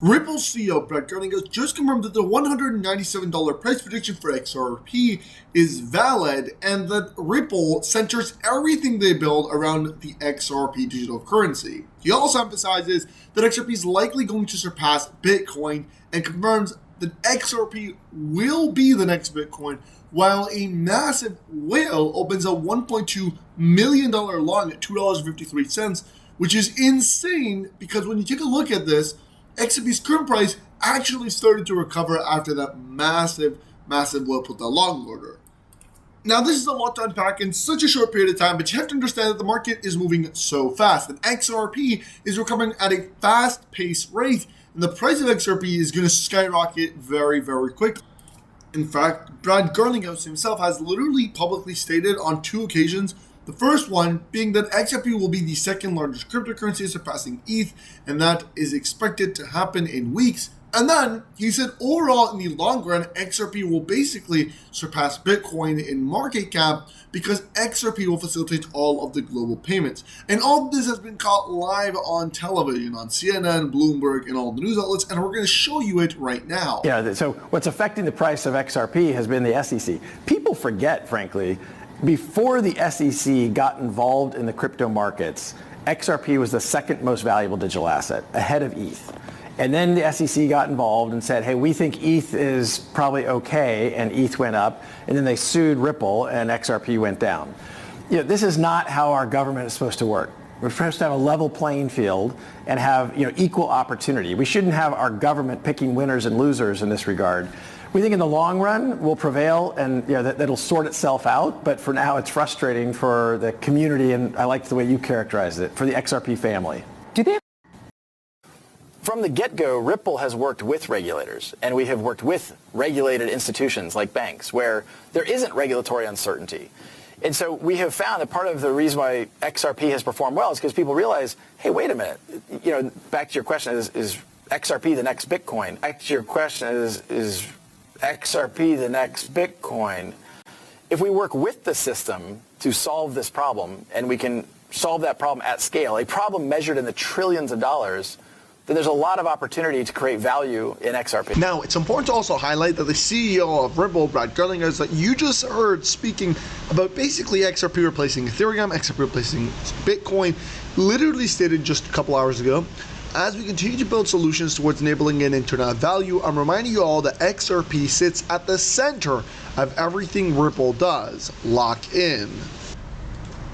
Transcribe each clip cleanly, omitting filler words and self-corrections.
Ripple's CEO Brad Garlinghouse just confirmed that the $197 price prediction for XRP is valid and that Ripple centers everything they build around the XRP digital currency. He also emphasizes that XRP is likely going to surpass Bitcoin and confirms that XRP will be the next Bitcoin, while a massive whale opens a $1.2 million long at $2.53, which is insane because when you take a look at this, XRP's current price actually started to recover after that massive whale put that long order. Now, this is a lot to unpack in such a short period of time, but you have to understand that the market is moving so fast, and XRP is recovering at a fast-paced rate, and the price of XRP is going to skyrocket very, very quickly. In fact, Brad Garlinghouse himself has literally publicly stated on 2 occasions, the first one being that XRP will be the second largest cryptocurrency, surpassing ETH, and that is expected to happen in weeks. And then he said overall in the long run, XRP will basically surpass Bitcoin in market cap because XRP will facilitate all of the global payments. And all of this has been caught live on television, on CNN, Bloomberg, and all the news outlets, and we're going to show you it right now. Yeah, so what's affecting the price of XRP has been the SEC. People forget, frankly, before the SEC got involved in the crypto markets, XRP was the second most valuable digital asset, ahead of ETH. And then the SEC got involved and said, hey, we think ETH is probably okay, and ETH went up. And then they sued Ripple, and XRP went down. This is not how our government is supposed to work. We're supposed to have a level playing field and have equal opportunity. We shouldn't have our government picking winners and losers in this regard. We think in the long run we'll prevail, and that'll sort itself out. But for now, it's frustrating for the community, and I like the way you characterized it, for the XRP family. From the get-go, Ripple has worked with regulators, and we have worked with regulated institutions like banks, where there isn't regulatory uncertainty. And so we have found that part of the reason why XRP has performed well is because people realize, hey, wait a minute. Back to your question, is XRP the next Bitcoin? Actually, your question is XRP the next Bitcoin? If we work with the system to solve this problem, and we can solve that problem at scale, a problem measured in the trillions of dollars, then there's a lot of opportunity to create value in XRP. Now, it's important to also highlight that the CEO of Ripple, Brad Garlinghouse, that you just heard speaking about basically XRP replacing Ethereum, XRP replacing Bitcoin, literally stated just a couple hours ago, as we continue to build solutions towards enabling an internet value, I'm reminding you all that XRP sits at the center of everything Ripple does. Lock in.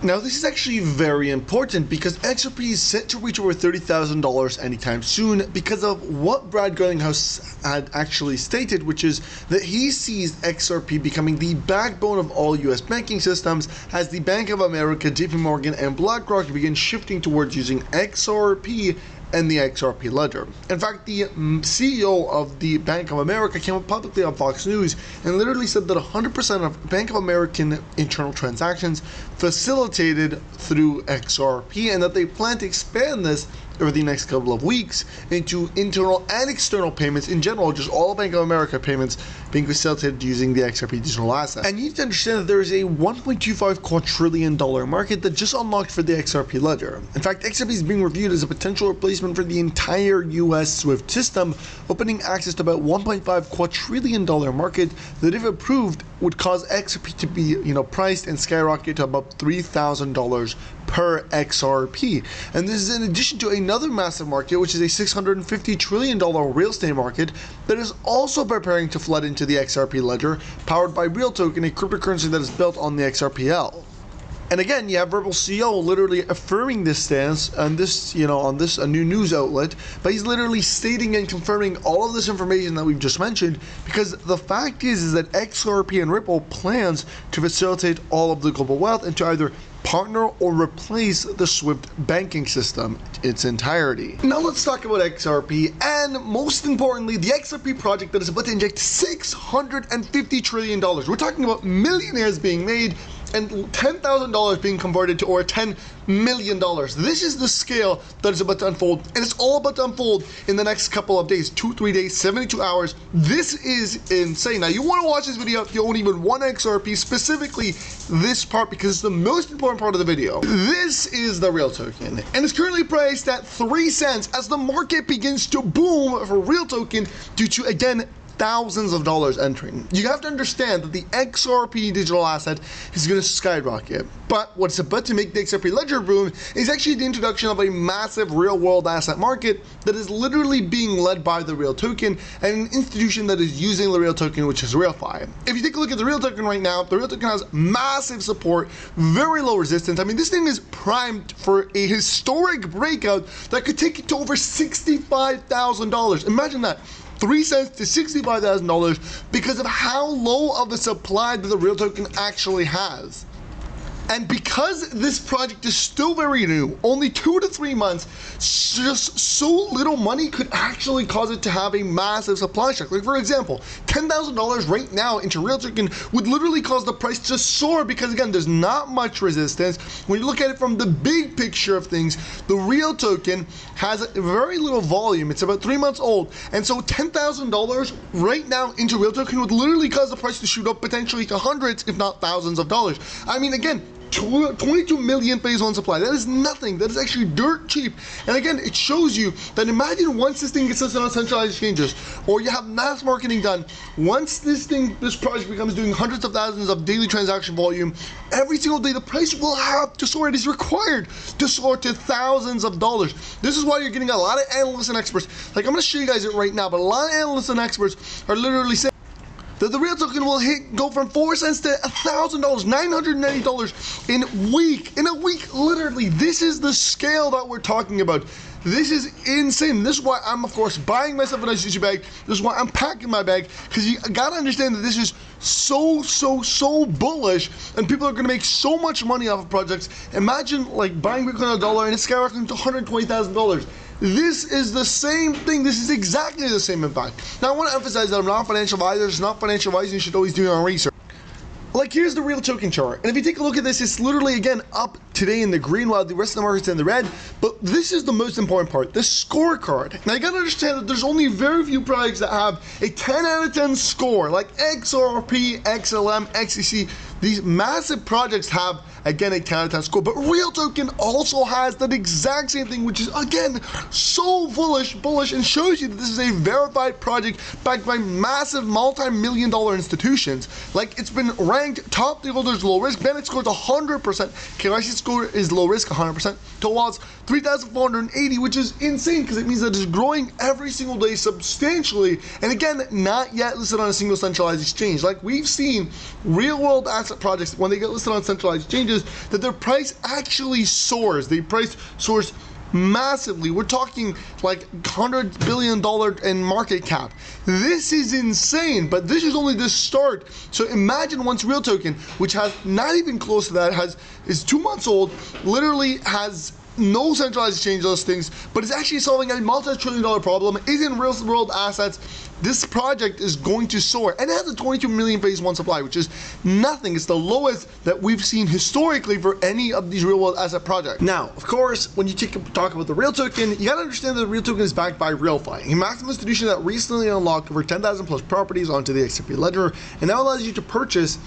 Now, this is actually very important because XRP is set to reach over $30,000 anytime soon because of what Brad Garlinghouse had actually stated, which is that he sees XRP becoming the backbone of all US banking systems as the Bank of America, JP Morgan, and BlackRock begin shifting towards using XRP and the XRP ledger. In fact, the CEO of the Bank of America came up publicly on Fox News and literally said that 100% of Bank of American internal transactions facilitated through XRP, and that they plan to expand this over the next couple of weeks into internal and external payments in general, just all Bank of America payments being facilitated using the XRP digital asset. And you need to understand that there is a $1.25 quadrillion market that just unlocked for the XRP ledger. In fact, XRP is being reviewed as a potential replacement for the entire US SWIFT system, opening access to about $1.5 quadrillion market that, if approved, would cause XRP to be, priced and skyrocket to about $3,000 per XRP. And this is in addition to another massive market, which is a $650 trillion real estate market that is also preparing to flood into the XRP ledger, powered by Real Token, a cryptocurrency that is built on the XRPL. And again, you have Ripple CEO literally affirming this stance on this, a new news outlet, but he's literally stating and confirming all of this information that we've just mentioned, because the fact is that XRP and Ripple plans to facilitate all of the global wealth and to either partner or replace the SWIFT banking system its entirety. Now let's talk about XRP, and most importantly, the XRP project that is about to inject $650 trillion. We're talking about millionaires being made and $10,000 being converted to over $10 million. This is the scale that is about to unfold, and it's all about to unfold in the next couple of days, 2-3 days, 72 hours. This is insane. Now, you want to watch this video if you own even one XRP, specifically this part, because it's the most important part of the video. This is the real token, and it's currently priced at 3 cents as the market begins to boom for real token due to, again, thousands of dollars entering. You have to understand that the XRP digital asset is going to skyrocket. But what's about to make the XRP ledger boom is actually the introduction of a massive real-world asset market that is literally being led by the real token and an institution that is using the real token, which is RealFi. If you take a look at the real token right now, the real token has massive support, very low resistance. I mean, this thing is primed for a historic breakout that could take it to over $65,000. Imagine that. 3 cents to $65,000 because of how low of a supply that the real token actually has. And because this project is still very new, only 2 to 3 months, just so little money could actually cause it to have a massive supply shock. Like, for example, $10,000 right now into real token would literally cause the price to soar because, again, there's not much resistance. When you look at it from the big picture of things, the real token has very little volume. It's about 3 months old. And so $10,000 right now into real token would literally cause the price to shoot up potentially to hundreds, if not thousands of dollars. I mean, again, 22 million phase one supply. That is nothing. That is actually dirt cheap. And again, it shows you that imagine once this thing gets listed on centralized exchanges, or you have mass marketing done, once this project becomes doing hundreds of thousands of daily transaction volume, every single day the price will have to soar. It is required to soar to thousands of dollars. This is why you're getting a lot of analysts and experts. Like, I'm going to show you guys it right now, but a lot of analysts and experts are literally saying that the real token will go from 4 cents to $1,000, $990 in a week, literally. This is the scale that we're talking about. This is insane. This is why I'm, of course, buying myself a nice juicy bag. This is why I'm packing my bag, because you gotta understand that this is so bullish, and people are gonna make so much money off of projects. Imagine like buying Bitcoin at $1 and it's skyrocketing to $120,000. This is the same thing. This is exactly the same impact. Now, I want to emphasize that I'm not a financial advisor. It's not financial advice. You should always do your own research. Like, here's the real token chart. And if you take a look at this, it's literally, again, up today in the green while the rest of the market's in the red. But this is the most important part, the scorecard. Now, you gotta understand that there's only very few projects that have a 10 out of 10 score, like XRP, XLM, XCC. These massive projects have, again, a 10 out of 10 score, but real token also has that exact same thing, which is, again, so bullish, and shows you that this is a verified project backed by massive multi-million-dollar institutions. Like, it's been ranked top deal holders low risk. Bennett scores 100%. KYC score is low risk, 100%. Total wallets 3,480, which is insane because it means that it's growing every single day substantially. And again, not yet listed on a single centralized exchange. Like, we've seen real-world asset projects, when they get listed on centralized exchanges, that their price actually soars. The price soars massively. We're talking like $100 billion in market cap. This is insane, but this is only the start. So imagine once real token, which has not even close to that, is 2 months old, literally has no centralized exchange listings, but it's actually solving a multi-trillion-dollar problem, is in real-world assets. This project is going to soar, and it has a 22 million phase one supply, which is nothing. It's the lowest that we've seen historically for any of these real-world asset projects. Now, of course, when you talk about the real token, you gotta understand that the real token is backed by RealFi, a massive institution that recently unlocked over 10,000 plus properties onto the XRP ledger, and that allows you to purchase,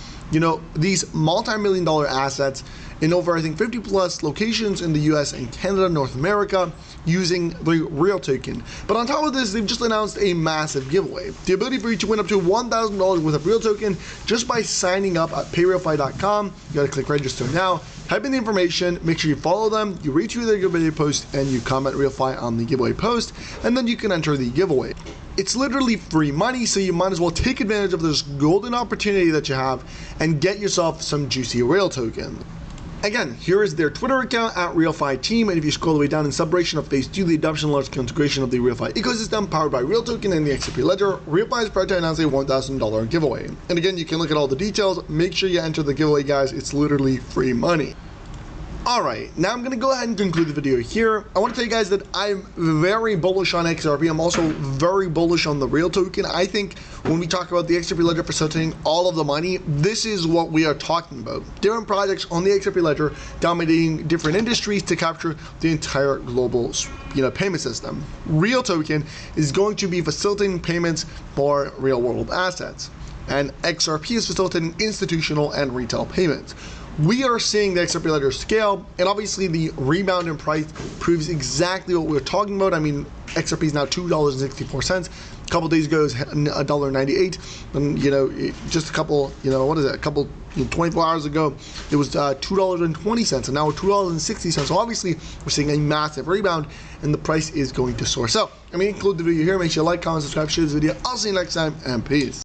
these multi-million-dollar assets in over, I think, 50 plus locations in the US and Canada, North America, using the real token. But on top of this, they've just announced a massive giveaway. The ability for you to win up to $1,000 worth of real token just by signing up at payrealfi.com. You gotta click register now, type in the information, make sure you follow them, you retweet their giveaway post, and you comment RealFi on the giveaway post, and then you can enter the giveaway. It's literally free money, so you might as well take advantage of this golden opportunity that you have and get yourself some juicy real token. Again, here is their Twitter account at RealFi Team, and if you scroll all the way down in celebration of phase 2, the adoption and large-scale integration of the RealFi ecosystem powered by real token and the XRP ledger, RealFi is proud to announce a $1,000 giveaway. And again, you can look at all the details. Make sure you enter the giveaway, guys. It's literally free money. Alright, now I'm going to go ahead and conclude the video here. I want to tell you guys that I'm very bullish on XRP. I'm also very bullish on the real token. I think when we talk about the XRP ledger facilitating all of the money, this is what we are talking about. Different projects on the XRP ledger dominating different industries to capture the entire global payment system. Real token is going to be facilitating payments for real world assets. And XRP is facilitating institutional and retail payments. We are seeing the XRP ledger scale, and obviously the rebound in price proves exactly what we were talking about. I mean, XRP is now $2.64. A couple days ago, it was $1.98, and just a couple, 24 hours ago, it was $2.20, and now we're $2.60. So obviously, we're seeing a massive rebound, and the price is going to soar. So, I'm going to conclude the video here. Make sure you like, comment, subscribe, share this video. I'll see you next time, and peace.